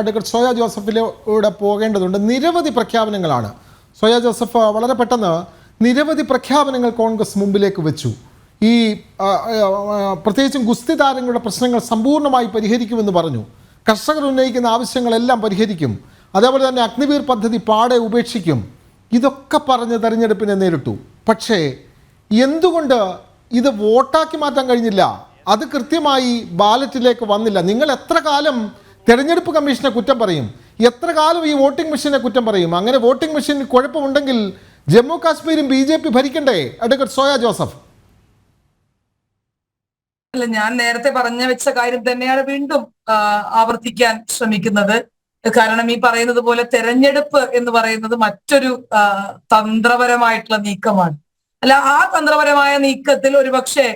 Advocate soya ജോസഫിലൂടെ പോകേണ്ടതുണ്ട്. നിരവധി പ്രഖ്യാപനങ്ങളാണ്. Soya Joseph വളരെ പെട്ടെന്ന് നിരവധി പ്രഖ്യാപനങ്ങൾ കോൺഗ്രസ് മുമ്പിലേക്ക് വെച്ചു. ഈ പ്രത്യേകിച്ചും ഗുസ്തി താരങ്ങളുടെ പ്രശ്നങ്ങൾ സമ്പൂർണ്ണമായി പരിഹരിക്കുമെന്ന് പറഞ്ഞു. കർഷകർ ഉന്നയിക്കുന്ന ആവശ്യങ്ങളെല്ലാം പരിഹരിക്കും. അതേപോലെ തന്നെ അഗ്നിവീർ പദ്ധതി പാടെ ഉപേക്ഷിക്കും. ഇതൊക്കെ പറഞ്ഞ് തെരഞ്ഞെടുപ്പിനെ നേരിട്ടു. പക്ഷേ എന്തുകൊണ്ട് ഇത് വോട്ടാക്കി മാറ്റാൻ കഴിഞ്ഞില്ല? അത് കൃത്യമായി ബാലറ്റിലേക്ക് വന്നില്ല. നിങ്ങൾ എത്ര കാലം തെരഞ്ഞെടുപ്പ് കമ്മീഷനെ കുറ്റം പറയും? എത്ര കാലം ഈ വോട്ടിംഗ് മെഷീനെ കുറ്റം പറയും? അങ്ങനെ വോട്ടിംഗ് മെഷീനിൽ കുഴപ്പമുണ്ടെങ്കിൽ ജമ്മു കാശ്മീരും BJP ഭരിക്കണ്ടേ? Advocate Soya Joseph. അല്ല, ഞാൻ നേരത്തെ പറഞ്ഞു വെച്ച കാര്യം തന്നെയാണ് വീണ്ടും ആവർത്തിക്കാൻ ശ്രമിക്കുന്നത്. കാരണം ഈ പറയുന്നത് പോലെ തെരഞ്ഞെടുപ്പ് എന്ന് പറയുന്നത് മറ്റൊരു തന്ത്രപരമായിട്ടുള്ള നീക്കമാണ്. അല്ല, ആ തന്ത്രപരമായ നീക്കത്തിൽ ഒരുപക്ഷെ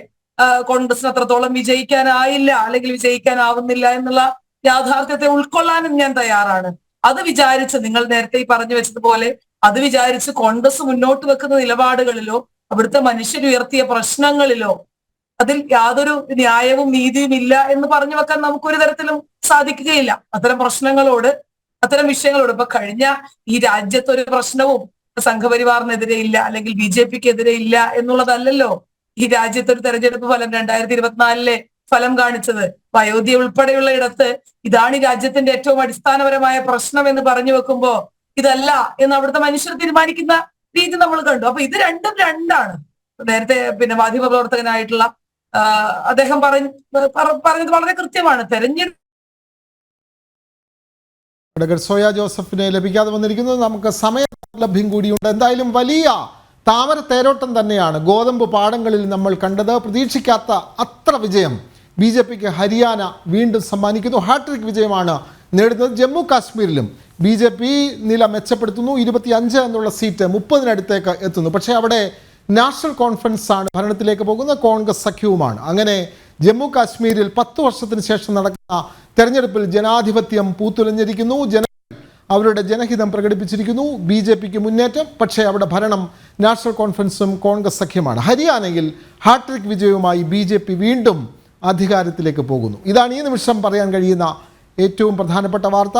കോൺഗ്രസിന് അത്രത്തോളം വിജയിക്കാനായില്ല, അല്ലെങ്കിൽ വിജയിക്കാനാവുന്നില്ല എന്നുള്ള യാഥാർത്ഥ്യത്തെ ഉൾക്കൊള്ളാനും ഞാൻ തയ്യാറാണ്. അത് വിചാരിച്ച്, നിങ്ങൾ നേരത്തെ ഈ പറഞ്ഞു വെച്ചതുപോലെ, അത് വിചാരിച്ച് കോൺഗ്രസ് മുന്നോട്ട് വെക്കുന്ന നിലപാടുകളിലോ അവിടുത്തെ മനുഷ്യരുയർത്തിയ പ്രശ്നങ്ങളിലോ അതിൽ യാതൊരു ന്യായവും നീതിയും ഇല്ല എന്ന് പറഞ്ഞു വെക്കാൻ നമുക്കൊരു തരത്തിലും സാധിക്കുകയില്ല. അത്തരം പ്രശ്നങ്ങളോട്, അത്തരം വിഷയങ്ങളോട് ഇപ്പൊ കഴിഞ്ഞ ഈ രാജ്യത്തൊരു പ്രശ്നവും സംഘപരിവാറിനെതിരെ ഇല്ല, അല്ലെങ്കിൽ BJPക്കെതിരെ ഇല്ല എന്നുള്ളതല്ലല്ലോ ഈ രാജ്യത്തൊരു തെരഞ്ഞെടുപ്പ് ഫലം 2024 ഫലം കാണിച്ചത്. അയോധ്യ ഉൾപ്പെടെയുള്ള ഇടത്ത് ഇതാണ് ഈ രാജ്യത്തിന്റെ ഏറ്റവും അടിസ്ഥാനപരമായ പ്രശ്നം എന്ന് പറഞ്ഞു വെക്കുമ്പോ ഇതല്ല എന്ന് അവിടുത്തെ മനുഷ്യർ തീരുമാനിക്കുന്ന രീതി നമ്മൾ കണ്ടു. അപ്പൊ ഇത് രണ്ടും രണ്ടാണ്. നേരത്തെ മാധ്യമ പ്രവർത്തകനായിട്ടുള്ള അദ്ദേഹം പറഞ്ഞത് വളരെ കൃത്യമാണ്. തെരഞ്ഞെടുപ്പ് സോയ ജോസഫിനെ ലഭിക്കാതെ വന്നിരിക്കുന്നത് നമുക്ക് സമയ ലഭ്യം കൂടിയുണ്ട്. എന്തായാലും വലിയ താമര തേരോട്ടം തന്നെയാണ് ഗോതമ്പ് പാടങ്ങളിൽ നമ്മൾ കണ്ടത്. പ്രതീക്ഷിക്കാത്ത അത്ര വിജയം BJPക്ക് ഹരിയാന വീണ്ടും സമ്മാനിക്കുന്നു. ഹാട്രിക് വിജയമാണ് നേടുന്നത്. ജമ്മു കാശ്മീരിലും BJP നില മെച്ചപ്പെടുത്തുന്നു. 25 എന്നുള്ള സീറ്റ് 30-നടുത്തേക്ക് എത്തുന്നു. പക്ഷേ അവിടെ നാഷണൽ കോൺഫറൻസ് ആണ് ഭരണത്തിലേക്ക് പോകുന്ന, കോൺഗ്രസ് സഖ്യവുമാണ്. അങ്ങനെ ജമ്മു കാശ്മീരിൽ 10 വർഷത്തിന് ശേഷം നടക്കുന്ന തെരഞ്ഞെടുപ്പിൽ ജനാധിപത്യം പൂത്തുലഞ്ഞിരിക്കുന്നു. അവരുടെ ജനഹിതം പ്രകടിപ്പിച്ചിരിക്കുന്നു. BJPക്ക് മുന്നേറ്റം. പക്ഷേ അവിടെ ഭരണം നാഷണൽ കോൺഫറൻസും കോൺഗ്രസ് സഖ്യമാണ്. ഹരിയാനയിൽ ഹാട്രിക് വിജയവുമായി BJP വീണ്ടും അധികാരത്തിലേക്ക് പോകുന്നു. ഇതാണ് ഈ നിമിഷം പറയാൻ കഴിയുന്ന ഏറ്റവും പ്രധാനപ്പെട്ട വാർത്ത.